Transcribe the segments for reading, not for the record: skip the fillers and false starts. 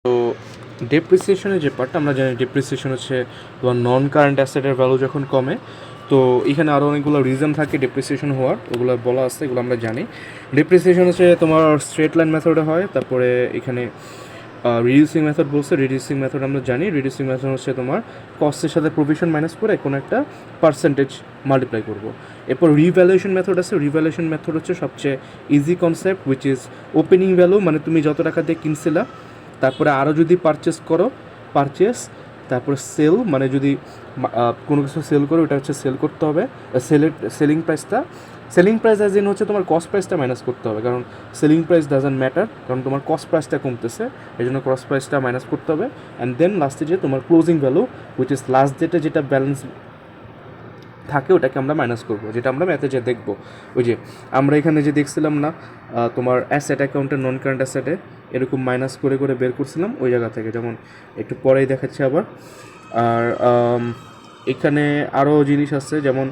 তো ডেপ্রিসিয়েশনের যে পার্টটা আমরা জানি, ডেপ্রিসিয়েশন হচ্ছে তোমার নন কারেন্ট অ্যাসেটের ভ্যালু যখন কমে। তো এখানে আরও অনেকগুলো রিজন থাকে ডেপ্রিসিয়েশন হওয়ার, ওগুলো বলা আছে, এগুলো আমরা জানি। ডেপ্রিসিয়েশন হচ্ছে তোমার স্ট্রেট লাইন মেথডে হয়। তারপরে এখানে রিডিউসিং মেথড বলছে, রিডিউসিং মেথড আমরা জানি। রিডিউসিং মেথড হচ্ছে তোমার কস্টের সাথে প্রভিশন মাইনাস করে কোনো একটা পার্সেন্টেজ মাল্টিপ্লাই করবো। এরপর রিভ্যালুয়েশন মেথড আছে। রিভ্যালুয়েশন মেথড হচ্ছে সবচেয়ে easy concept, which is opening value, মানে তুমি যত টাকা দিয়ে কিনছিলা, তারপরে আরও যদি পারচেস করো পারচেস, তারপরে সেল, মানে যদি কোনো কিছু সেল করো ওটা হচ্ছে সেল করতে হবে, সেলিং প্রাইস অ্যাজ ইন হচ্ছে তোমার কস্ট প্রাইসটা মাইনাস করতে হবে, কারণ সেলিং প্রাইস ডাজন্ট ম্যাটার, কারণ তোমার কস্ট প্রাইসটা কমতেছে, এই জন্য কস্ট প্রাইসটা মাইনাস করতে হবে। অ্যান্ড দেন লাস্টে যে তোমার closing value, which is last ডেটে যেটা ব্যালেন্স থাকে ওটাকে আমরা মাইনাস করবো, যেটা আমরা ম্যাথে যে দেখবো। ওই যে আমরা এখানে যে দেখছিলাম না, তোমার অ্যাসেট অ্যাকাউন্টের নন কারেন্ট অ্যাসেটে এরকম মাইনাস করে করে বের করছিলাম ওই জায়গা থেকে, যেমন একটু পরেই দেখাচ্ছি আবার। আর এখানে আরও জিনিস আছে, যেমন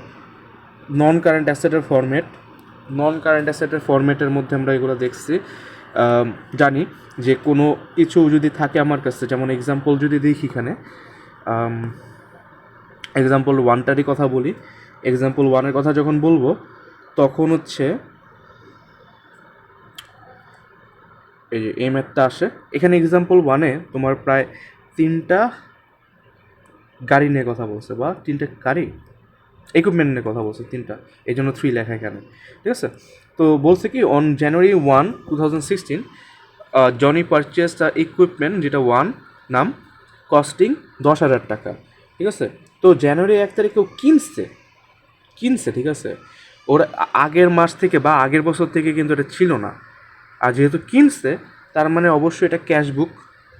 নন কারেন্ট অ্যাসেটের ফরম্যাট। নন কারেন্ট অ্যাসেটের ফরম্যাটের মধ্যে আমরা এগুলো দেখছি, জানি যে কোনো কিছু যদি থাকে আমার কাছে, যেমন এক্সাম্পল যদি দেখি এখানে, এক্সাম্পল ওয়ানটারই কথা বলি। এক্সাম্পল ওয়ানের কথা যখন বলবো তখন হচ্ছে এই যে এই ম্যাথটা আসে এখানে। এক্সাম্পল ওয়ানে তোমার প্রায় 3টা গাড়ি নিয়ে কথা বলছে, বা 3টা গাড়ি ইকুইপমেন্ট নিয়ে কথা বলছে 3টা, এই জন্য 3 লেখা এখানে, ঠিক আছে। তো বলছে কি, on January 1, 2016 Johnny purchase the equipment, যেটা ওয়ান নাম, কস্টিং 10,000 টাকা, ঠিক আছে। তো জানুয়ারি 1 তারিখেও কিনছে, ঠিক আছে। ওরা আগের মাস থেকে বা আগের বছর থেকে কিন্তু এটা ছিল না। আর যেহেতু কিনছে, তার মানে অবশ্যই এটা ক্যাশ বুক।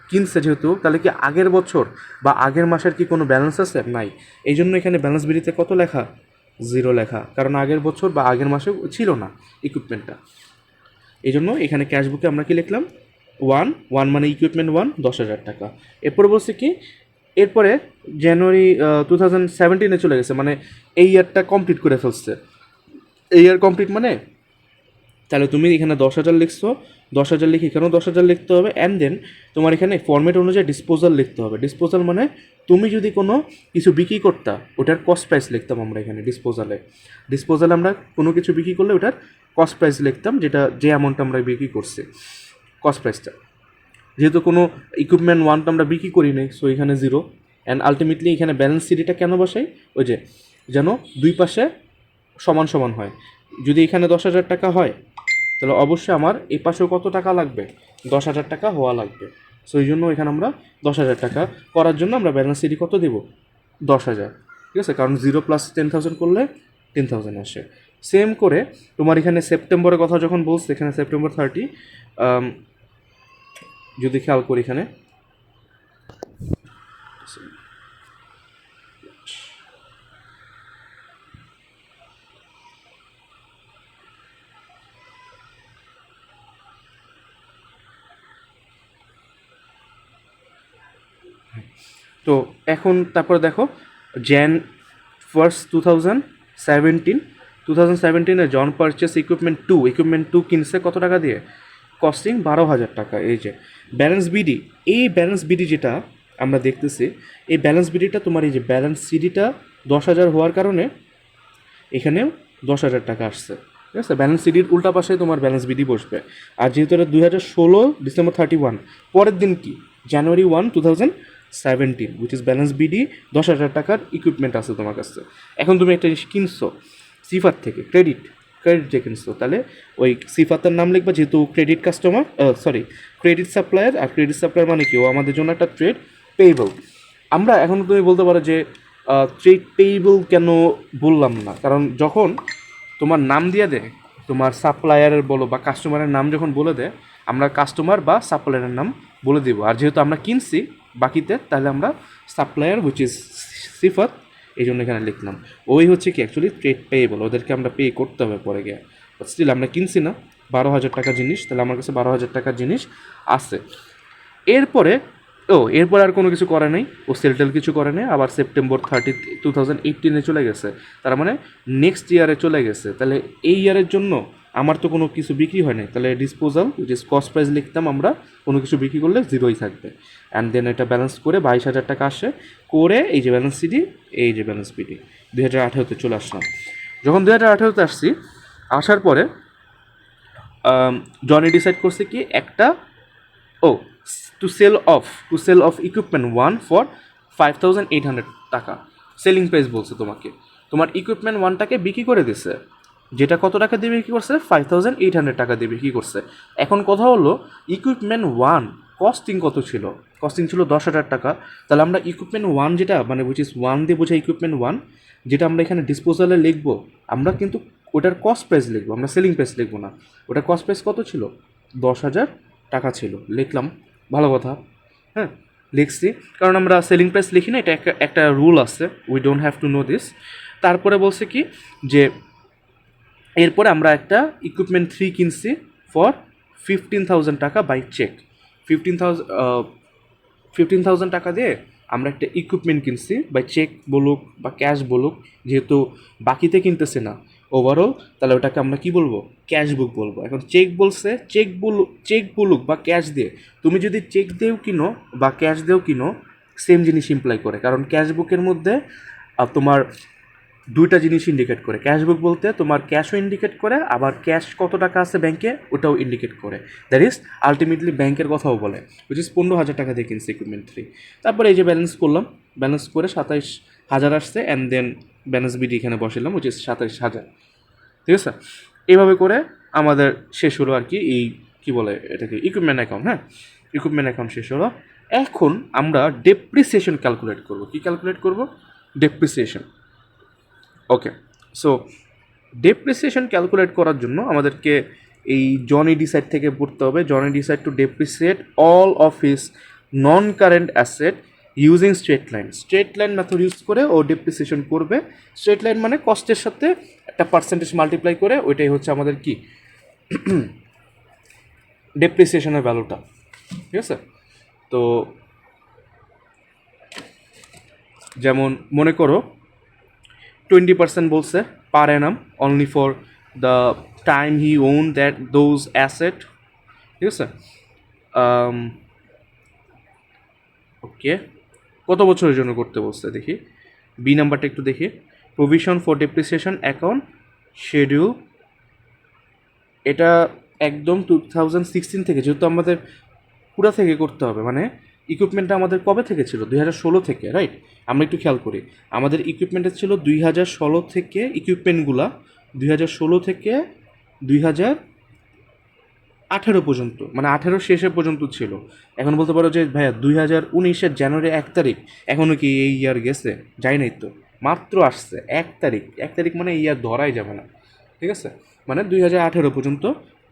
কিনছে যেহেতু, তাহলে কি আগের বছর বা আগের মাসের কি কোনো ব্যালেন্স আছে? নাই। এই জন্য এখানে ব্যালেন্স বিলিতে কত লেখা? 0 লেখা, কারণ আগের বছর বা আগের মাসে ছিল না ইকুইপমেন্টটা। এই জন্য এখানে ক্যাশ বুকে আমরা কি লিখলাম? 1 মানে ইকুইপমেন্ট 1, 10,000 টাকা। এরপরে বলছে কি, এরপরে জানুয়ারি 2017 চলে গেছে, মানে এই ইয়ারটা কমপ্লিট করে ফেলছে। এই ইয়ার কমপ্লিট মানে তাহলে তুমি এখানে 10,000 লিখছো, 10,000 লিখে এখানেও 10,000 লিখতে হবে। অ্যান্ড দেন তোমার এখানে ফর্মেট অনুযায়ী ডিসপোজাল লিখতে হবে। ডিসপোজাল মানে তুমি যদি কোনো কিছু বিক্রি করতা, ওটার কস্ট প্রাইস লিখতাম আমরা এখানে ডিসপোজালে আমরা কোনো কিছু বিক্রি করলে ওটার কস্ট প্রাইস লিখতাম, যেটা যে অ্যামাউন্ট আমরা বিক্রি করছি, কস্ট প্রাইসটা। যেহেতু কোনো ইকুইপমেন্ট ওয়ানটা আমরা বিক্রি করি নাই, সো এখানে 0। অ্যান্ড আলটিমেটলি এখানে ব্যালেন্স সিডিটা কেন বসাই? ওই যে যেন দুই পাশে সমান সমান হয়। যদি এখানে 10,000 টাকা হয়, তাহলে অবশ্যই আমার এই পাশেও কত টাকা লাগবে? 10,000 টাকা হওয়া লাগবে। সো এই জন্য এখানে আমরা 10,000 টাকা করার জন্য আমরা ব্যালেন্স সিডি কত দেব? 10,000, ঠিক আছে, কারণ 0 + 10,000 করলে 10,000 আসে। সেম করে তোমার এখানে সেপ্টেম্বরের কথা যখন বলছে, এখানে সেপ্টেম্বর 30, যদি খেয়াল করি এখানে, তো এখন তারপরে দেখো, jan 1, 2017 জন পারচেস ইকুইপমেন্ট 2 কিনছে কত টাকা দিয়ে? কস্টিং 12,000 টাকা। এই যে ব্যালেন্স বিডি, এই ব্যালেন্স বিডি যেটা আমরা দেখতেছি, এই ব্যালেন্স বিডিটা তোমার এই যে ব্যালেন্স সিডিটা 10,000 হওয়ার কারণে এখানেও 10,000 টাকা আসছে, ঠিক আছে। ব্যালেন্স সিডির উল্টা পাশে তোমার ব্যালেন্স বিডি বসবে। আর যেহেতু এটা 2016 ডিসেম্বর 31, পরের দিন কি? জানুয়ারি 1, 2017, উইচ ইজ ব্যালেন্স বিডি, 10,000 টাকার ইকুইপমেন্ট আছে তোমার কাছে। এখন তুমি একটা জিনিস কিনছো সিফার থেকে, ক্রেডিট যে কিনছো, তাহলে ওই সিফাতের নাম লিখবা, যেহেতু ক্রেডিট কাস্টমার, ক্রেডিট সাপ্লায়ার। আর ক্রেডিট সাপ্লায়ার মানে কি? ও আমাদের জন্য একটা ট্রেড পেয়েবল। আমরা এখন তুমি বলতে পারো যে ট্রেড পেয়েবল কেন বললাম না, কারণ যখন তোমার নাম দিয়ে দেয়, তোমার সাপ্লায়ারের বলো বা কাস্টমারের নাম যখন বলে দেয়, আমরা কাস্টমার বা সাপ্লায়ারের নাম বলে দিব। আর যেহেতু আমরা কিনছি বাকিতে, তাহলে আমরা সাপ্লায়ার, হুইচ ইজ সিফাত, এই জন্য এখানে লিখলাম। ওই হচ্ছে কি অ্যাকচুয়ালি ট্রেড পেয়েবল, ওদেরকে আমরা পে করতে হবে পরে গিয়ে। বাট স্টিল আমরা কিনছি না 12,000 টাকা জিনিস, তাহলে আমার কাছে 12,000 টাকার জিনিস আছে। এরপরে এরপর আর কোনো কিছু করে নাই, ও সেলটেল কিছু করে নাই। আবার সেপ্টেম্বর 30, 2018 চলে গেছে, তার মানে নেক্সট ইয়ারে চলে গেছে। তাহলে এই ইয়ারের জন্য আমার তো কোনো কিছু বিক্রি হয় নাই, তাহলে ডিসপোজাল যে কস্ট প্রাইস লিখতাম আমরা, কোনো কিছু বিক্রি করলে জিরোই থাকবে। অ্যান্ড দেন এটা ব্যালেন্স করে 22,000 টাকা আসে, করে এই যে ব্যালেন্স সিডি, এই যে ব্যালেন্স বিডি 2018-তে চলে আসলাম। যখন 2018-তে আসছি, আসার পরে জনি ডিসাইড করছে কি একটা to sell off equipment 1 for 5,800 টাকা সেলিং প্রাইস বলছে তোমাকে। তোমার ইকুইপমেন্ট 1টাকে বিক্রি করে দিছে, যেটা কত টাকা দিয়ে বিক্রি করছে? 5,800 টাকা দিয়ে বিক্রি করছে। এখন কথা হলো ইকুইপমেন্ট 1 কস্টিং কত ছিল? কস্টিং ছিল 10,000 টাকা। তাহলে আমরা ইকুইপমেন্ট 1 যেটা মানে উইচ ইজ 1 দিয়ে বোঝাই ইকুইপমেন্ট 1, যেটা আমরা এখানে ডিসপোজালে লিখবো, আমরা কিন্তু ওটার কস্ট প্রাইস লিখবো, আমরা সেলিং প্রাইস লিখবো না। ওটার কস্ট প্রাইস কত ছিল? 10,000 টাকা ছিল। লিখলাম, ভালো কথা, হ্যাঁ লিখছি, কারণ আমরা সেলিং প্রাইস লিখি না, এটা একটা রুল আছে, we don't have to know this. তারপরে বলছে কি যে এরপরে আমরা একটা ইকুইপমেন্ট 3 কিনছি ফর 15,000 টাকা বাই চেক। 15,000 টাকা দিয়ে আমরা একটা ইকুইপমেন্ট কিনছি, বাই চেক বলুক বা ক্যাশ বলুক, যেহেতু বাকিতে কিনতেছে না ওভারঅল, তাহলে ওটাকে আমরা কি বলবো? ক্যাশ বুক বলবো। এখন চেক বলছে, চেক বলুক বা ক্যাশ দিয়ে, তুমি যদি চেক দিয়েও কিনো বা ক্যাশ দিয়েও কিনো, সেম জিনিস ইমপ্লাই করে, কারণ ক্যাশ বুকের মধ্যে তোমার দুইটা জিনিস ইন্ডিকেট করে। ক্যাশ বুক বলতে তোমার ক্যাশও ইন্ডিকেট করে, আবার ক্যাশ কত টাকা আছে ব্যাংকে ওটাও ইন্ডিকেট করে, দ্যাট ইজ আলটিমেটলি ব্যাংকের কথাও বলে, উইচ ইজ 15,000 টাকা দিয়ে কিনছে ইকুইপমেন্ট 3। তারপরে এই যে ব্যালেন্স করলাম, ব্যালেন্স করে 27,000 আসছে, অ্যান্ড দেন ব্যালেন্স বিডি এখানে বসালাম, উইচ ইজ 27,000। ঠিক আছে, এইভাবে করে আমাদের শেষ হলো আর কি, এই কী বলে এটাকে, ইকুইপমেন্ট অ্যাকাউন্ট। হ্যাঁ, ইকুইপমেন্ট অ্যাকাউন্ট শেষ হলো। এখন আমরা ডেপ্রিসিয়েশন ক্যালকুলেট করব। কি ক্যালকুলেট করব? ডেপ্রিসিয়েশন। ওকে, সো ডেপ্রিসিয়েশন ক্যালকুলেট করার জন্য আমাদেরকে এই জনি ডিসাইড থেকে পড়তে হবে। Johnny decide to depreciate all of his non current asset using straight line. Straight line method use করে ও ডেপ্রিসিয়েশন করবে। স্ট্রেট লাইন মানে কস্টের সাথে একটা পার্সেন্টেজ মাল্টিপ্লাই করে, ওইটাই হচ্ছে আমাদের কি ডেপ্রিসিয়েশনের ভ্যালুটা। ঠিক আছে, তো যেমন মনে করো 20% বলছে per annum only for the time he own those asset. ঠিক আছে, ওকে, কত বছরের জন্য করতে বলছে দেখি, বি নাম্বারটা একটু দেখি। Provision for depreciation account schedule, এটা একদম 2016 থেকে, যেহেতু আমাদের পুরা থেকে করতে হবে, মানে ইকুইপমেন্টটা আমাদের কবে থেকে ছিল? 2016 থেকে, রাইট? আমরা একটু খেয়াল করি, আমাদের ইকুইপমেন্টটা ছিল 2016 থেকে, ইকুইপমেন্টগুলা 2016 থেকে 2018 পর্যন্ত, মানে 18 শেষে পর্যন্ত ছিল। এখন বলতে পারো যে ভাইয়া 2019-এর জানুয়ারি 1 তারিখ, এখনও কি এই ইয়ার গেছে? যাই নাই তো, মাত্র আসছে 1 তারিখ। 1 তারিখ মানে এই ইয়ার ধরাই যাবে না। ঠিক আছে, মানে 2018 পর্যন্ত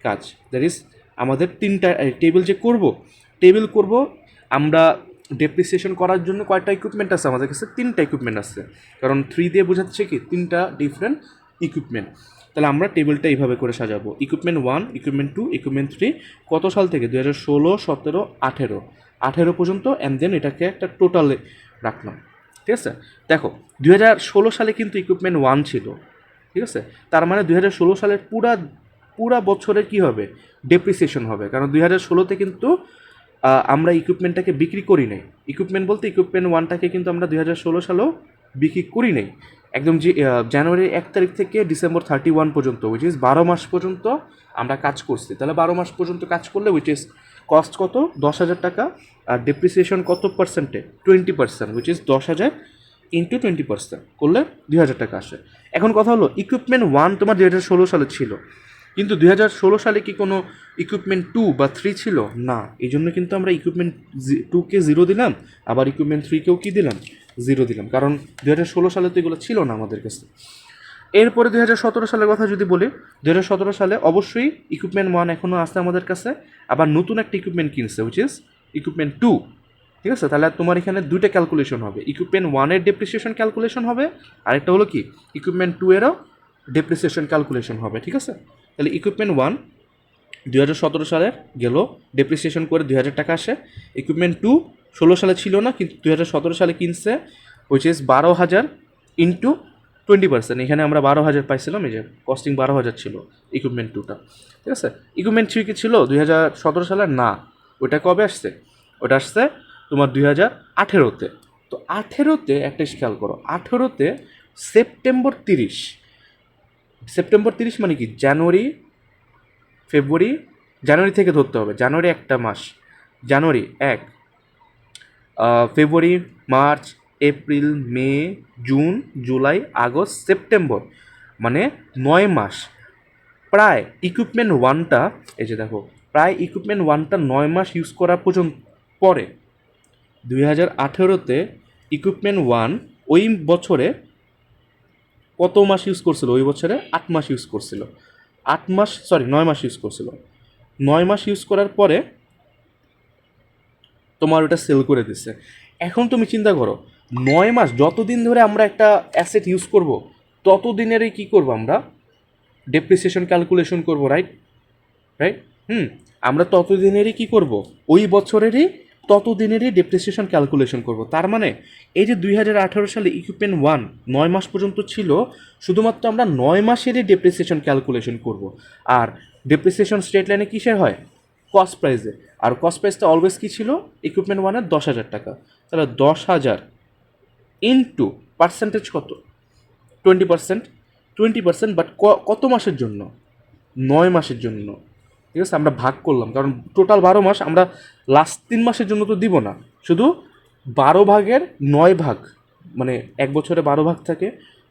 কাজ। দ্যাট ইজ আমাদের 3টা টেবিল যে টেবিল করব আমরা ডেপ্রিসিয়েশন করার জন্য। কয়টা ইকুইপমেন্ট আছে আমাদের কাছে? 3টা ইকুইপমেন্ট আছে, কারণ 3 দিয়ে বোঝাচ্ছে কি 3টা ডিফারেন্ট ইকুইপমেন্ট। তাহলে আমরা টেবিলটা এইভাবে করে সাজাবো, ইকুইপমেন্ট 1, ইকুইপমেন্ট 2, ইকুইপমেন্ট 3, কত সাল থেকে? 2016, 17, 18 পর্যন্ত, অ্যান্ড দেন এটাকে একটা টোটালে রাখলাম। ঠিক আছে, দেখো 2016 সালে কিন্তু ইকুইপমেন্ট 1 ছিল। ঠিক আছে, তার মানে 2016 সালের পুরা বছরের কী হবে? ডেপ্রিসিয়েশন হবে, কারণ 2016-তে কিন্তু আমরা ইকুইপমেন্টটাকে বিক্রি করি নাই। ইকুইপমেন্ট বলতে ইকুইপমেন্ট 1টাকে কিন্তু আমরা 2016 সালেও বিক্রি করি নাই। একদম যে জানুয়ারি 1 তারিখ থেকে ডিসেম্বর 31 পর্যন্ত, উইচ ইজ 12 মাস পর্যন্ত আমরা কাজ করছি। তাহলে 12 মাস পর্যন্ত কাজ করলে উইচ ইজ কস্ট কত? 10,000 টাকা। আর ডেপ্রিসিয়েশন কত পার্সেন্টে? 20%, উইচ ইজ 10,000 ইন্টু 20% করলে 2,000 টাকা আসে। এখন কথা হলো ইকুইপমেন্ট 1 তোমার 2016 সালে ছিল, কিন্তু 2016 সালে কি কোনো ইকুইপমেন্ট 2 বা 3 ছিল না? এই জন্য কিন্তু আমরা ইকুইপমেন্ট 2কে 0 দিলাম, আবার ইকুইপমেন্ট 3কেও কি দিলাম? 0 দিলাম, কারণ 2016 সালে তো এগুলো ছিল না আমাদের কাছে। এরপরে 2017 সালের কথা যদি বলি, 2017 সালে অবশ্যই ইকুইপমেন্ট 1 এখনও আছে আমাদের কাছে, আবার নতুন একটা ইকুইপমেন্ট কিনছে, উইচ ইজ ইকুইপমেন্ট 2। ঠিক আছে, তাহলে তোমার এখানে দুইটা ক্যালকুলেশন হবে, ইকুইপমেন্ট 1-এর ডেপ্রিসিয়েশন ক্যালকুলেশন হবে, আরেকটা হলো কি ইকুইপমেন্ট 2-এরও ডেপ্রিসিয়েশন ক্যালকুলেশন হবে। ঠিক আছে, তাহলে ইকুইপমেন্ট 1 2017 সালের গেল, ডেপ্রিসিয়েশন করে 2,000 টাকা আসে। ইকুইপমেন্ট 2 16 সালে ছিল না, কিন্তু 2017 সালে কিনছে, উইচ ইজ 12,000 ইন্টু 20%। এখানে আমরা 12,000 পাইছিলাম, এই যে কস্টিং 12,000 ছিল ইকুইপমেন্ট 2টা। ঠিক আছে, ইকুইপমেন্ট 3 কি ছিল 2017 সালে? না, ওটা কবে আসছে? ওটা আসছে তোমার 2018-তে। তো 18-তে একটা খেয়াল করো, 18-তে সেপ্টেম্বর 30 মানে কি জানুয়ারি ফেব্রুয়ারি, জানুয়ারি থেকে ধরতে হবে, জানুয়ারি একটা মাস, জানুয়ারি 1, ফেব্রুয়ারি, মার্চ, এপ্রিল, মে, জুন, জুলাই, আগস্ট, সেপ্টেম্বর, মানে 9 মাস। প্রায় ইকুইপমেন্ট 1টা, এই যে দেখো, প্রায় ইকুইপমেন্ট 1টা 9 মাস ইউজ করা পর্যন্ত পরে 2018-তে ইকুইপমেন্ট 1 ওই বছরে কত মাস ইউজ করছিল? ওই বছরে 8 মাস ইউজ করছিল, 9 মাস ইউজ করছিল। 9 মাস ইউজ করার পরে তোমার ওটা সেল করে দিচ্ছে। এখন তুমি চিন্তা করো, 9 মাস যতদিন ধরে আমরা একটা অ্যাসেট ইউজ করব, ততদিনেরই কী করবো আমরা? ডেপ্রিসিয়েশন ক্যালকুলেশন করব, রাইট? আমরা ততদিনেরই কী করব? ওই বছরেরই ততদিনেরই ডেপ্রিসিয়েশন ক্যালকুলেশন করব। তার মানে এই যে 2018 সালে ইকুইপমেন্ট 1 9 মাস পর্যন্ত ছিল, শুধুমাত্র আমরা 9 মাসেরই ডেপ্রিসিয়েশন ক্যালকুলেশন করব। আর ডেপ্রিসিয়েশন স্ট্রেট লাইনে কিসের হয়? কস্ট প্রাইসে। আর কস্ট প্রাইসটা অলওয়েজ কী ছিল? ইকুইপমেন্ট 1-এর 10,000 টাকা। তাহলে 10,000 ইন্টু পার্সেন্টেজ কত? 20%। 20%, বাট কত মাসের জন্য? 9 মাসের জন্য। ঠিক আছে, আমরা ভাগ করলাম, কারণ টোটাল 12 মাস, আমরা লাস্ট 3 মাসের জন্য তো দিব না, শুধু 12 ভাগের 9 ভাগ, মানে এক বছরে 12 ভাগ থাকে,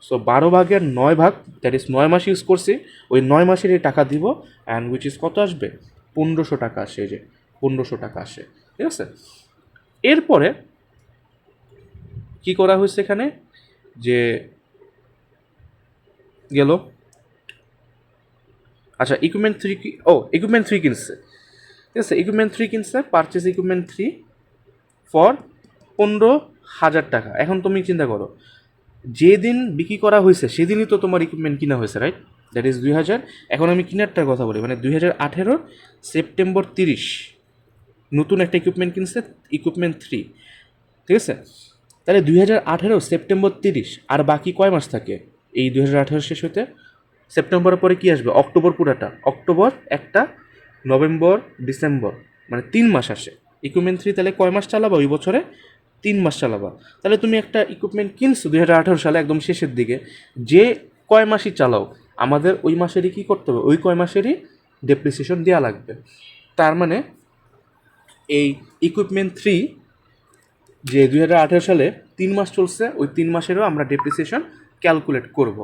সো 12 ভাগের 9 ভাগ, দ্যাট ইজ 9 মাস ইউজ করছি, ওই 9 মাসেরই টাকা দিব। অ্যান্ড উইচ ইজ কত আসবে? 1500 টাকা আসে, এই যে 1500 টাকা আসে। ঠিক আছে, এরপরে কি করা হয়েছে এখানে, যে গেল, আচ্ছা ইকুইপমেন্ট 3 কি, ইকুইপমেন্ট 3 কিনছে। ঠিক আছে, ইকুইপমেন্ট 3 কিনছে, পারচেস ইকুইপমেন্ট 3 ফর 15,000 টাকা। এখন তুমি চিন্তা করো, যেদিন বিক্রি করা হয়েছে সেদিনই তো তোমার ইকুইপমেন্ট কিনা হয়েছে, রাইট? That is 2000। এখন আমি কিনারটার কথা বলি, মানে 2018 সেপ্টেম্বর 30 নতুন একটা ইকুইপমেন্ট কিনছে, ইকুইপমেন্ট 3। ঠিক আছে, তাহলে 2018 সেপ্টেম্বর 30, আর বাকি কয় মাস থাকে এই 2018 শেষ হতে? সেপ্টেম্বরের পরে কি আসবে? অক্টোবর, পুরাটা অক্টোবর, একটা নভেম্বর, ডিসেম্বর, মানে 3 মাস আসে। ইকুইপমেন্ট 3 তাহলে কয় মাস চালাবা ওই বছরে? 3 মাস চালাবা। তাহলে তুমি একটা ইকুইপমেন্ট কিনছো 2018 সালে একদম শেষের দিকে, যে কয় মাসই চালাও, আমাদের ওই মাসেরই কী করতে হবে? ওই কয় মাসেরই ডেপ্রিসিয়েশন দেওয়া লাগবে। তার মানে এই ইকুইপমেন্ট 3 যে 2018 সালে 3 মাস চলছে, ওই 3 মাসেরও আমরা ডেপ্রিসিয়েশন ক্যালকুলেট করব।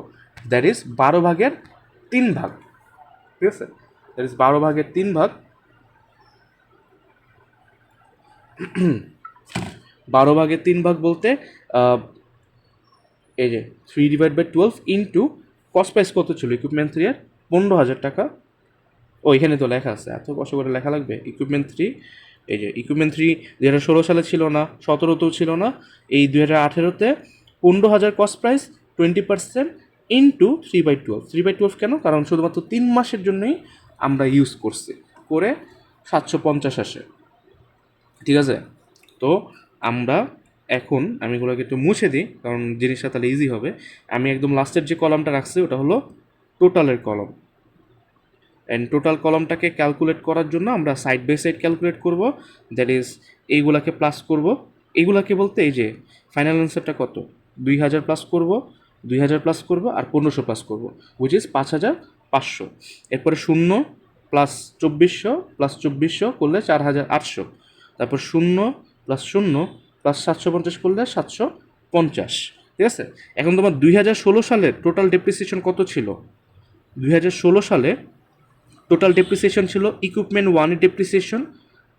দ্যাট ইজ 12 ভাগের 3 ভাগ। ঠিক আছে, দ্যাট ইজ 12 ভাগের 3 ভাগ। 12 ভাগের 3 ভাগ বলতে এই যে 3/12 ইন্টু কস্ট প্রাইস কত ছিল ইকুইপমেন্ট 3 এর? 15,000 টাকা। এখানে তো লেখা আছে, এত কষ্ট করে লেখা লাগবে? ইকুইপমেন্ট 3, এই যে ইকুইপমেন্ট 3 2016 সালে ছিল না, 17তেও ছিল না, এই 2018-তে 15,000 কস্ট প্রাইস, 20% ইন্টু 3/12। 3/12 কেন? কারণ শুধুমাত্র 3 মাসের জন্যই আমরা ইউজ করছি, করে 750 আসে। ঠিক আছে, তো আমরা এখন আমি এগুলোকে একটু মুছে দিই, কারণ জিনিসটা তাহলে ইজি হবে। আমি একদম লাস্টের যে কলামটা রাখছি ওটা হলো টোটালের কলম। অ্যান্ড টোটাল কলমটাকে ক্যালকুলেট করার জন্য আমরা সাইড বাই সাইড ক্যালকুলেট করব। দ্যাট ইজ এইগুলাকে প্লাস করব, এইগুলাকে বলতে এই যে ফাইনাল অ্যান্সারটা কত? 2,000 প্লাস করব, 2,000 প্লাস করব, আর 1500 প্লাস করব, উইচ ইজ 5,500। এরপরে 0 প্লাস 2,400 প্লাস 2,400 করলে 4,800। তারপর 0 প্লাস 0 প্লাস 750 করলে 750। ঠিক আছে, এখন তোমার 2016 সালের টোটাল ডেপ্রিসিয়েশন কত ছিল? 2016 সালে টোটাল ডেপ্রিসিয়েশন ছিল ইকুইপমেন্ট 1 এর ডেপ্রিসিয়েশন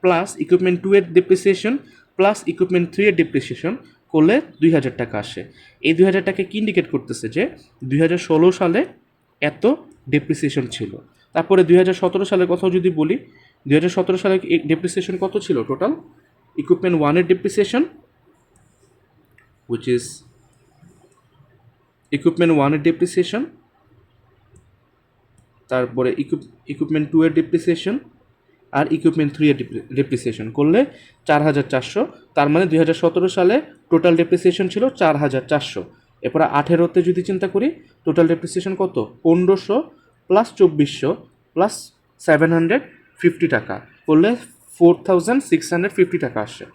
প্লাস ইকুইপমেন্ট 2 এর ডেপ্রিসিয়েশন প্লাস ইকুইপমেন্ট 3 এর ডেপ্রিসিয়েশন করলে 2,000 টাকা আসে। এই 2,000 টাকা কি ইন্ডিকেট করতেছে? যে 2016 সালে এত ডেপ্রিসিয়েশন ছিল। তারপরে 2017 সালের কথাও যদি বলি, 2017 সালে ডেপ্রিসিয়েশন কত ছিল টোটাল? ইকুইপমেন্ট 1 এর ডেপ্রিসিয়েশন, হুইচ ইজ ইকুইপমেন্ট 1 এর ডেপ্রিসিয়েশন, তারপরে ইকুইপমেন্ট 2 এর ডেপ্রিসিয়েশন, আর ইকুইপমেন্ট 3 এর ডেপ্রিসিয়েশন করলে 4,400। তার মানে 2017 সালে টোটাল ডেপ্রিসিয়েশন ছিল 4,400। এরপরে 18তে যদি চিন্তা করি টোটাল ডেপ্রিসিয়েশন কত, 1500 প্লাস 2400 প্লাস 750 টাকা করলে 4650 টাকা আসে।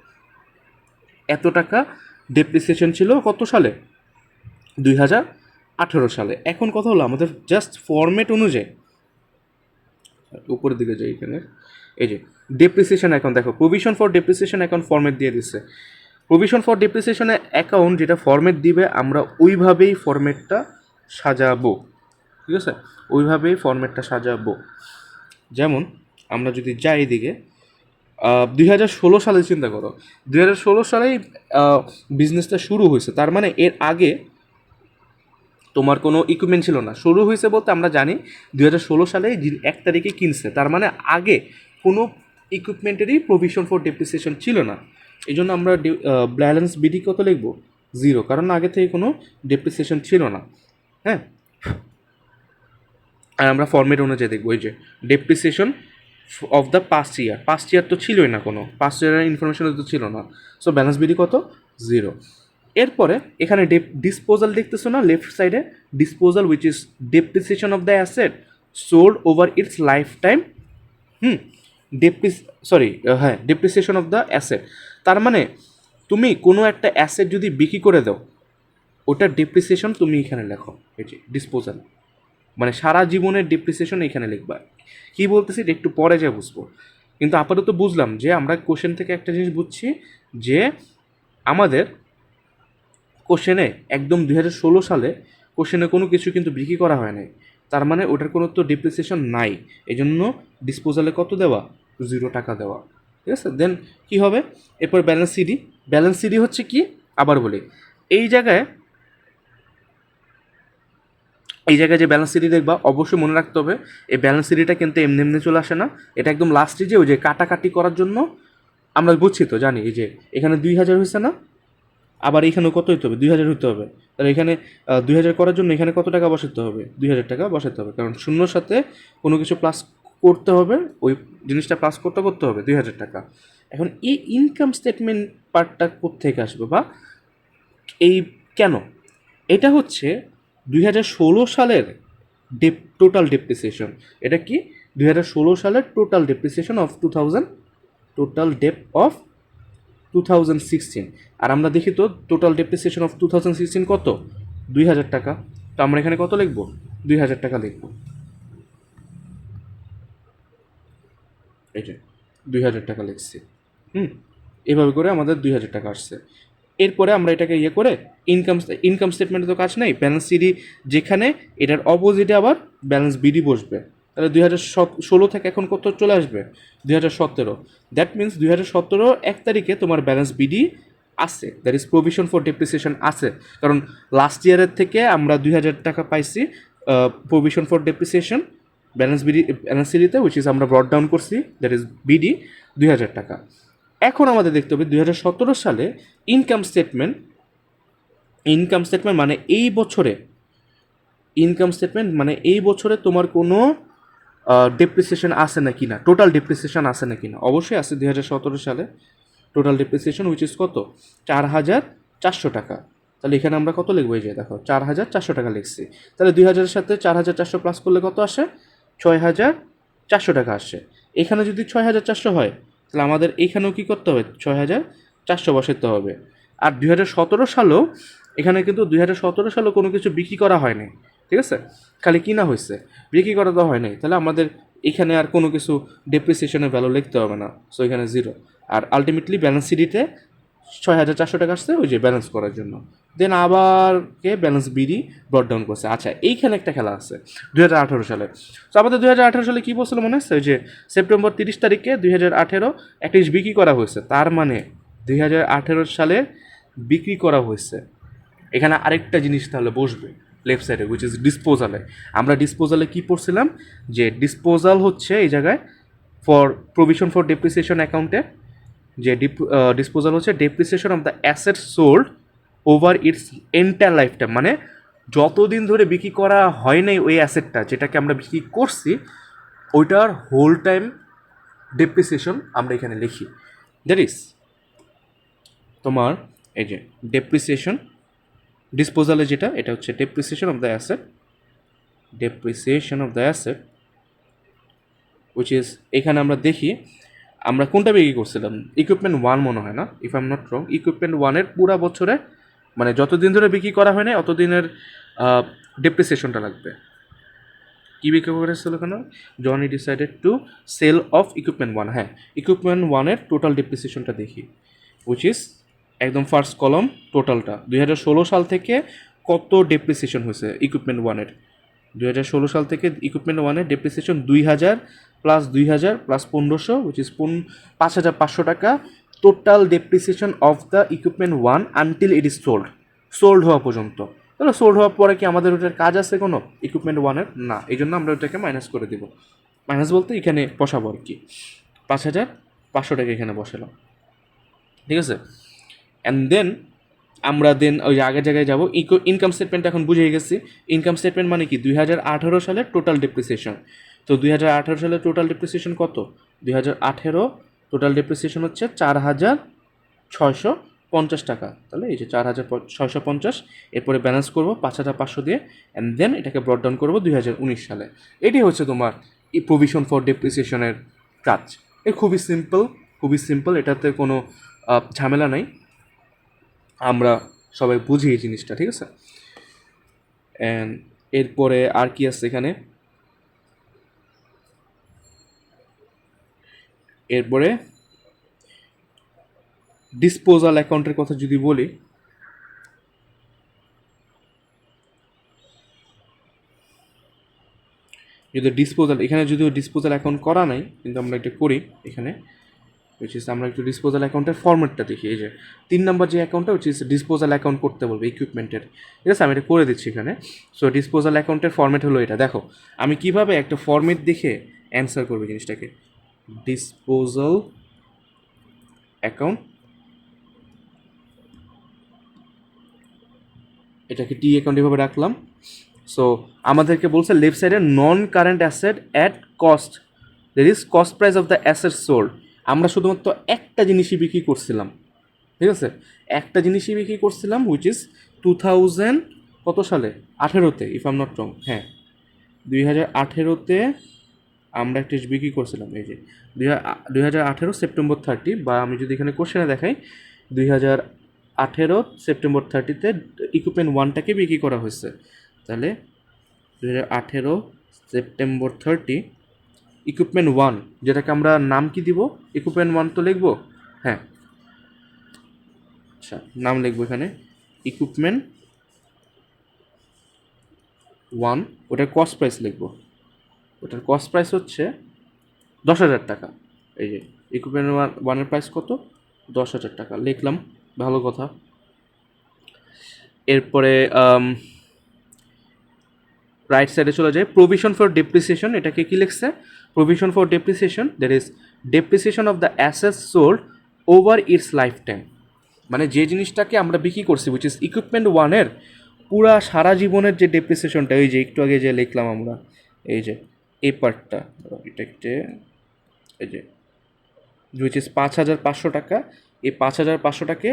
এত টাকা ডেপ্রিসিয়েশন ছিল কত সালে, 2018 সালে। এখন কথা হলো আমাদের জাস্ট ফরম্যাট অনুযায়ী, উপরের দিকে যাই, এখানে এই যে ডেপ্রিসিয়েশন অ্যাকাউন্ট দেখো, provision for depreciation account format দিয়ে দিচ্ছে। প্রভিশন ফর ডেপ্রিসিয়েশন অ্যাকাউন্ট যেটা ফরম্যাট দিবে আমরা ওইভাবেই ফরম্যাটটা সাজাবো, ঠিক আছে, ওইভাবেই ফরম্যাটটা সাজাবো। যেমন আমরা যদি যাই এদিকে 2016 সালে চিন্তা করো, 2016 সালেই বিজনেসটা শুরু হয়েছে, তার মানে এর আগে তোমার কোনো ইকুইপমেন্ট ছিল না। শুরু হয়েছে বলতে আমরা জানি 2016 সালে 1 তারিখে কিনছে, তার মানে আগে কোনো ইকুইপমেন্টেরই প্রভিশন ফর ডেপ্রিসিয়েশন ছিল না। এই জন্য আমরা ব্যালেন্স বিডি কত লিখবো, 0, কারণ আগে থেকে কোনো ডেপ্রিসিয়েশন ছিল না। হ্যাঁ, আর আমরা ফর্মেট অনুযায়ী দেখবো এই যে ডেপ্রিসিয়েশন অফ দ্য পাস্ট ইয়ার তো ছিলই না, কোনো পাস্ট ইয়ারের ইনফরমেশন তো ছিল না, সো ব্যালেন্স বিডি কত, 0। এরপরে এখানে ডিসপোজাল দেখতেছো না লেফট সাইডে, disposal which is depreciation of the asset sold over it's life time. Depreciation of the asset, তার মানে তুমি কোনো একটা অ্যাসেট যদি বিক্রি করে দাও ওটার ডেপ্রিসিয়েশন তুমি এখানে লেখো, এই যে ডিসপোজাল, মানে সারা জীবনের ডেপ্রিসিয়েশন এখানে লিখবা। কী বলতেছি এটা একটু পরে যা বুঝবো, কিন্তু আপাতত বুঝলাম যে আমরা কোশ্চেন থেকে একটা জিনিস বুঝছি যে আমাদের কোশ্চেনে একদম 2016 সালে কোশ্চেনে কোনো কিছু কিন্তু বিক্রি করা হয় নাই, তার মানে ওটার কোনো তো ডেপ্রিসিয়েশন নাই, এই জন্য ডিসপোজালে কত দেওয়া, 0 টাকা দেওয়া, ঠিক আছে। দেন কী হবে এরপর ব্যালেন্স সিডি। ব্যালেন্স সিডি হচ্ছে কি, আবার বলি, এই জায়গায় যে ব্যালেন্স সিডি দেখবা অবশ্যই মনে রাখতে হবে এই ব্যালেন্স সিডিটা কিন্তু এমনি এমনি চলে আসে না, এটা একদম লাস্টে যে ওই যে কাটাকাটি করার জন্য আমরা বুঝছি তো, জানি এই যে এখানে 2000 হয়েছে না, আবার এখানেও কত হতে হবে, 2000 হতে হবে, তাহলে এখানে 2000 করার জন্য এখানে কত টাকা বসাতে হবে, 2000 টাকা বসাতে হবে, কারণ শূন্যর সাথে কোনো কিছু প্লাস করতে হবে, ওই জিনিসটা প্লাস করতে হবে 2000 টাকা। এখন এই ইনকাম স্টেটমেন্ট পার্টটা কোত্থেকে আসবে, বা এই কেন, এটা হচ্ছে 2016 সালের টোটাল ডেপ্রিসিয়েশন। এটা কি 2016 সালের টোটাল ডেপ্রিসিয়েশন অফ 2016, আর আমরা দেখি তো টোটাল ডেপ্রিসিয়েশন অফ 2016 কত, 2000 টাকা। তো আমরা এখানে কত লিখবো, 2000 টাকা লিখবো, এই যে 2000 টাকা লিখছি। এভাবে করে আমাদের 2000 টাকা আসছে। এরপরে আমরা এটাকে করে ইনকাম স্টেটমেন্টে তো কাজ নেই, ব্যালেন্স সিডি যেখানে এটার অপোজিটে আবার ব্যালেন্স বিডি বসবে, তাহলে 2016 থেকে এখন কত চলে আসবে, 2017। দ্যাট মিনস 2017 1 তারিখে তোমার ব্যালেন্স বিডি আছে, that is provision for depreciation আছে, কারণ লাস্ট ইয়ারের থেকে আমরা 2000 টাকা পাইছি প্রভিশন ফর ডেপ্রিসিয়েশন ব্যালেন্স সিডিতে, উইচ ইজ আমরা ব্রড ডাউন করছি, দ্যাট ইজ বিডি 2000 টাকা। এখন আমাদের দেখতে হবে 2017 সালে ইনকাম স্টেটমেন্ট মানে এই বছরে তোমার কোনো ডেপ্রিসিয়েশন আছে নাকি না, টোটাল ডেপ্রিসিয়েশন আছে নাকি না, অবশ্যই আছে 2017 সালে টোটাল ডেপ্রিসিয়েশন উইচ ইজ কত, 4400 টাকা। তাহলে এখানে আমরা কত লিখবো, এই যে দেখো 4400 টাকা লিখছি, তাহলে 2000-এর সাথে 4400 প্লাস করলে কত আসে, 6400 টাকা আসে। এখানে যদি 6400 হয় তাহলে আমাদের এইখানেও কী করতে হবে, 6400 বসাতে হবে। আর 2017 সালেও এখানে কিন্তু 2017 সালেও কোনো কিছু বিক্রি করা হয়নি, ঠিক আছে, খালি কিনা হয়েছে, বিক্রি করা তো হয় নাই, তাহলে আমাদের এখানে আর কোনো কিছু ডেপ্রিসিয়েশনের ভ্যালু লিখতে হবে না, সো এখানে 0। আর আলটিমেটলি ব্যালেন্স সিডিতে 6400 টাকা আসছে ওই যে ব্যালেন্স করার জন্য, দেন আবার ব্যালেন্স বিডি ব্রড ডাউন করছে। আচ্ছা, এইখানে একটা খেলা আছে 2018 সালে। তো আমাদের 2018 সালে কী বলছিল মনে হচ্ছে, যে সেপ্টেম্বর 30 তারিখে 2018 একটা জিনিস বিক্রি করা হয়েছে, তার মানে 2018 সালে বিক্রি করা হয়েছে। এখানে আরেকটা জিনিস তাহলে বসবে লেফট সাইডে, উইচ ইজ ডিসপোজালে। আমরা ডিসপোজালে কী পড়ছিলাম, যে ডিসপোজাল হচ্ছে এই জায়গায় ফর প্রভিশন ফর ডেপ্রিসিয়েশন অ্যাকাউন্টে, যে ডিসপোজাল হচ্ছে depreciation of the asset sold over it's entire life time, মানে যতদিন ধরে বিক্রি করা হয় নাই ওই অ্যাসেটটা যেটাকে আমরা বিক্রি করছি ওইটার হোল টাইম ডেপ্রিসিয়েশন আমরা এখানে লিখি। দ্যাট ইজ তোমার এই যে ডেপ্রিসিয়েশন ডিসপোজালে যেটা, এটা হচ্ছে depreciation of the asset, which is, এখানে আমরা দেখি আমরা কোনটা বিক্রি করছিলাম, ইকুইপমেন্ট 1 মনে হয় না, if I am not wrong. Equipment 1-এর পুরা বছরে মানে যতদিন ধরে বিক্রি করা হয় না অতদিনের ডেপ্রিসিয়েশনটা লাগবে। কী বিক্রি করেছিল এখানে? Johnny decided to sell off equipment 1। হ্যাঁ, ইকুইপমেন্ট 1-এর টোটাল ডেপ্রিসিয়েশনটা দেখি, উইচ ইজ একদম ফার্স্ট কলম টোটালটা 2016 সাল থেকে কত ডেপ্রিসিয়েশন হয়েছে ইকুইপমেন্ট 1-এর। 2016 সাল থেকে ইকুইপমেন্ট 1-এর depreciation 2000 plus 2000 plus 1500, which is 5500 টাকা total depreciation of the equipment 1 until it is sold হওয়া পর্যন্ত। তাহলে সোল্ড হওয়ার পরে কি আমাদের ওটার কাজ আছে কোনো ইকুইপমেন্ট 1-এর? না, এই জন্য আমরা ওটাকে মাইনাস করে দিব। মাইনাস বলতে এখানে বসাবো আর কি, 5500 টাকা এখানে বসালাম, ঠিক আছে। অ্যান্ড দেন আমরা ওই আগের জায়গায় যাবো। ইনকাম স্টেটমেন্ট এখন বুঝে গেছি। ইনকাম স্টেটমেন্ট মানে কি 2018 সালের টোটাল ডেপ্রিসিয়েশন। তো 2018 সালের টোটাল ডেপ্রিসিয়েশন কত? 2018 টোটাল ডেপ্রিসিয়েশন হচ্ছে 4650 টাকা। তাহলে এই যে 4650, এরপরে ব্যালেন্স করবো 5500 দিয়ে, অ্যান্ড দেন এটাকে ব্রট ডাউন করবো 2019 সালে। এটি হচ্ছে তোমার এই প্রভিশন ফর ডেপ্রিসিয়েশনের কাজ। খুবই সিম্পল, এটাতে কোনো ঝামেলা নাই, আমরা সবাই বুঝি এই জিনিসটা, ঠিক আছে। অ্যান্ড এরপরে আর কি আছে এখানে? এরপরে ডিসপোজাল অ্যাকাউন্টের কথা যদি বলি, যদি ডিসপোজাল, এখানে যদিও ডিসপোজাল অ্যাকাউন্ট করা নাই, কিন্তু আমরা এটা করি এখানে, উইচ ইজ আমরা একটু ডিসপোজাল অ্যাকাউন্টের ফরম্যাটটা দেখি। এই যে 3 নম্বর যে অ্যাকাউন্টটা, উইচ ইজ ডিসপোজাল অ্যাকাউন্ট করতে বলবে ইকুইপমেন্টের, ঠিক আছে। আমি এটা করে দিচ্ছি এখানে। সো ডিসপোজাল অ্যাকাউন্টের ফরম্যাট হলো এটা। দেখো আমি কিভাবে একটা ফরম্যাট দেখে অ্যান্সার করবো জিনিসটাকে। ডিসপোজাল অ্যাকাউন্ট, এটাকে টি অ্যাকাউন্ট এভাবে রাখলাম। সো আমাদেরকে বলছে লেফট সাইডে নন current asset at cost, there is cost price of the asset sold. আমরা শুধুমাত্র একটা জিনিসই বিক্রি করছিলাম, ঠিক আছে, একটা জিনিসই বিক্রি করছিলাম, হুইচ ইজ 2000 কত সালে? 18-তে, if I am not wrong. হ্যাঁ, 2018-তে আমরা একটা বিক্রি করছিলাম। এই যে 2018 সেপ্টেম্বর 30, বা আমি যদি এখানে কোশ্চেনে দেখাই 2018 সেপ্টেম্বর 30-তে ইকুইপমেন্ট 1টাকে বিক্রি করা হয়েছে। তাহলে 2018 সেপ্টেম্বর 30 ইকুইপমেন্ট 1, যেটাকে আমরা নাম কি দিব? ইকুইপমেন্ট 1 তো লিখবো, হ্যাঁ, আচ্ছা নাম লিখবো এখানে ইকুইপমেন্ট 1। ওটার কস্ট প্রাইস লিখবো, ওটার কস্ট প্রাইস হচ্ছে 10,000 টাকা। এই যে ইকুইপমেন্ট 1-এর প্রাইস কত? 10,000 টাকা লিখলাম, ভালো কথা। এরপরে রাইট সাইডে চলে যায় প্রভিশন ফর ডেপ্রিসিয়েশন। এটাকে কি লিখছে? Provision for depreciation, that is depreciation of the assets sold over it's life time. মানে যে জিনিসটাকে আমরা বিক্রি করছি, উইচ ইজ ইকুইপমেন্ট 1-এর পুরা সারা জীবনের যে ডেপ্রিসিয়েশনটা, ওই যে একটু আগে যে লিখলাম আমরা, এই যে এই পার্টটা, এটা এই যে উইচ ইজ 5500 টাকা। এই 5500 টাকে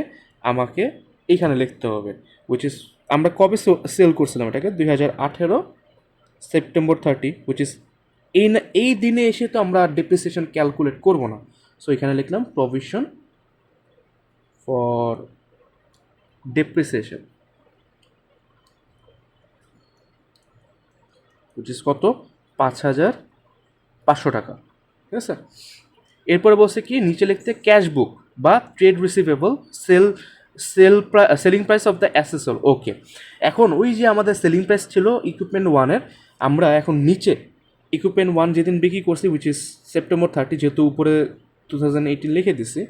আমাকে এইখানে লিখতে হবে, উইচ ইজ আমরা কবে সেল করছিলাম এটাকে? 2018 সেপ্টেম্বর 30, উইচ ইজ এই দিনে এসে তো আমরা ডেপ্রিসিয়েশন ক্যালকুলেট করবো না। সো এখানে লিখলাম provision for depreciation, which is কত? 5500 টাকা, ঠিক আছে। এরপরে বলছে কি নিচে লিখতে ক্যাশ বুক বা trade receivable selling price of the অ্যাসেসল। ওকে, এখন ওই যে আমাদের সেলিং প্রাইস ছিল ইকুইপমেন্ট 1-এর, আমরা এখন নিচে ইকুইপমেন্ট 1 যেদিন বিক্রি করছি, উইচ ইজ সেপ্টেম্বর 30, যেহেতু উপরে 2018 লিখে দিছি,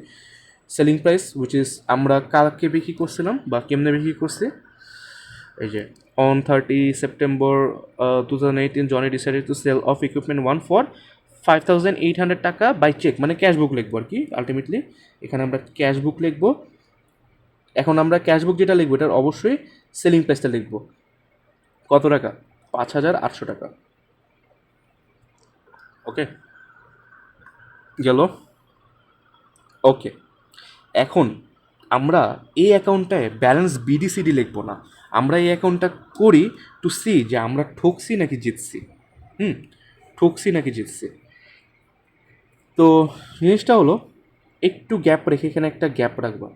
সেলিং প্রাইস উইচ ইজ আমরা কালকে বিক্রি করছিলাম বা কেমনে বিক্রি করছি। এই যে on 30 September 2018 Johnny decided to sell off equipment 1 for 5800 টাকা বাই চেক, মানে ক্যাশ বুক লিখবো আর কি। আলটিমেটলি এখানে আমরা ক্যাশ বুক লিখবো। এখন আমরা ক্যাশ বুক যেটা লিখবো এটার অবশ্যই সেলিং প্রাইসটা লিখবো। কত টাকা? 5800 টাকা। ওকে, গেল। ওকে, এখন আমরা এই অ্যাকাউন্টটায় ব্যালেন্স বিডিসিডি লিখবো না, আমরা এই অ্যাকাউন্টটা করি টু সি যে আমরা ঠকছি নাকি জিতছি। ঠকছি নাকি জিতছি। তো জিনিসটা হলো একটু গ্যাপ রেখে এখানে একটা গ্যাপ রাখবা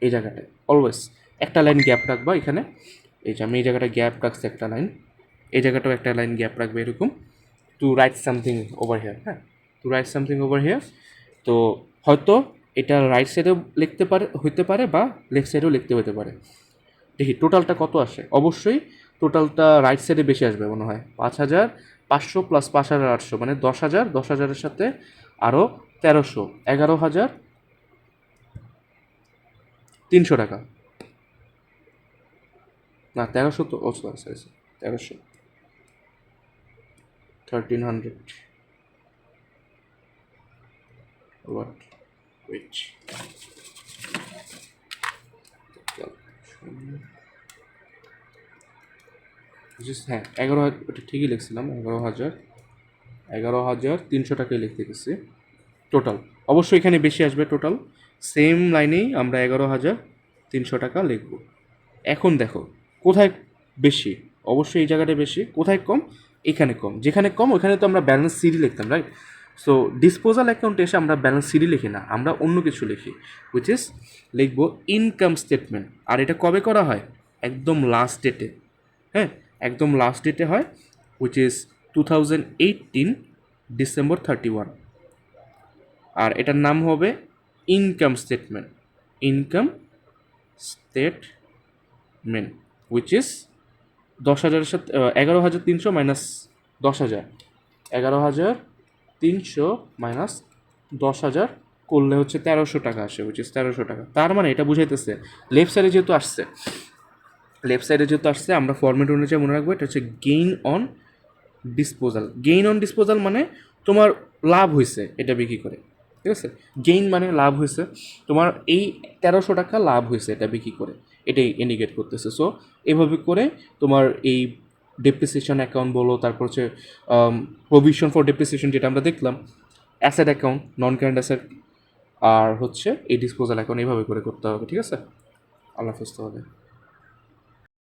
এই জায়গাটায়, অলওয়েজ একটা লাইন গ্যাপ রাখবা এখানে। এই যে আমি এই জায়গাটা গ্যাপ রাখছি একটা লাইন, এই জায়গাটাও একটা লাইন গ্যাপ রাখবে এরকম, to write something over here. হ্যাঁ, to write something over here. তো হয়তো এটা রাইট সাইডেও লিখতে পারে, হইতে পারে, বা লেফট সাইডেও লিখতে হতে পারে। দেখি টোটালটা কত আসে। অবশ্যই টোটালটা রাইট সাইডে বেশি আসবে মনে হয়, 5,500 প্লাস 5,800 মানে 10,000, 10,000-এর সাথে আরও 1,300, 11,300 টাকা। না 1,300 তো, ও সরি সরি, 1,300, 1,300 what which হ্যাঁ 11,000, ওটা ঠিকই লিখছিলাম, 11,300 টাকাই লিখতে গেছি টোটাল। অবশ্যই এখানে বেশি আসবে টোটাল, সেম লাইনেই আমরা 11,300 টাকা লিখব। এখন দেখো কোথায় বেশি, অবশ্যই এই জায়গাটা বেশি, কোথায় কম, এখানে কম। যেখানে কম ওখানে তো আমরা ব্যালেন্স সিডি লিখতাম, রাইট? সো ডিসপোজাল অ্যাকাউন্টে এসে আমরা ব্যালেন্স সিডি লিখি না, আমরা অন্য কিছু লিখি, হুইচ ইজ লিখবো ইনকাম স্টেটমেন্ট। আর এটা কবে করা হয়? একদম লাস্ট ডেটে। হ্যাঁ, একদম লাস্ট ডেটে হয়, হুইচ ইজ 2018 ডিসেম্বর 31। আর এটার নাম হবে income statement, income statement, which is 10,000-এর সাথে 11,300 মাইনাস 10,000, 11,300 মাইনাস 10,000 করলে হচ্ছে 1,300 টাকা আসে, হুইচ ইজ 1,300 টাকা। তার মানে এটা বুঝাইতেছে লেফট সাইডে যেহেতু আসছে, আমরা ফরম্যাট অনুযায়ী মনে রাখবো এটা হচ্ছে gain on disposal. Gain on disposal মানে তোমার লাভ হয়েছে এটা বিক্রি করে, ঠিক আছে? গেইন মানে লাভ হয়েছে, তোমার এই 1,300 টাকা লাভ হয়েছে এটা বিক্রি করে, এটাই ইন্ডিকেট করতেছে। সো এভাবে করে তোমার এই ডেপ্রিসিয়েশন অ্যাকাউন্ট বলো, তারপর হচ্ছে প্রভিশন ফর ডেপ্রিসিয়েশন যেটা আমরা দেখলাম, asset account, non current asset, আর হচ্ছে এই ডিসপোজাল অ্যাকাউন্ট, এইভাবে করে করতে হবে, ঠিক আছে? আল্লাহ হাফেজ তাহলে।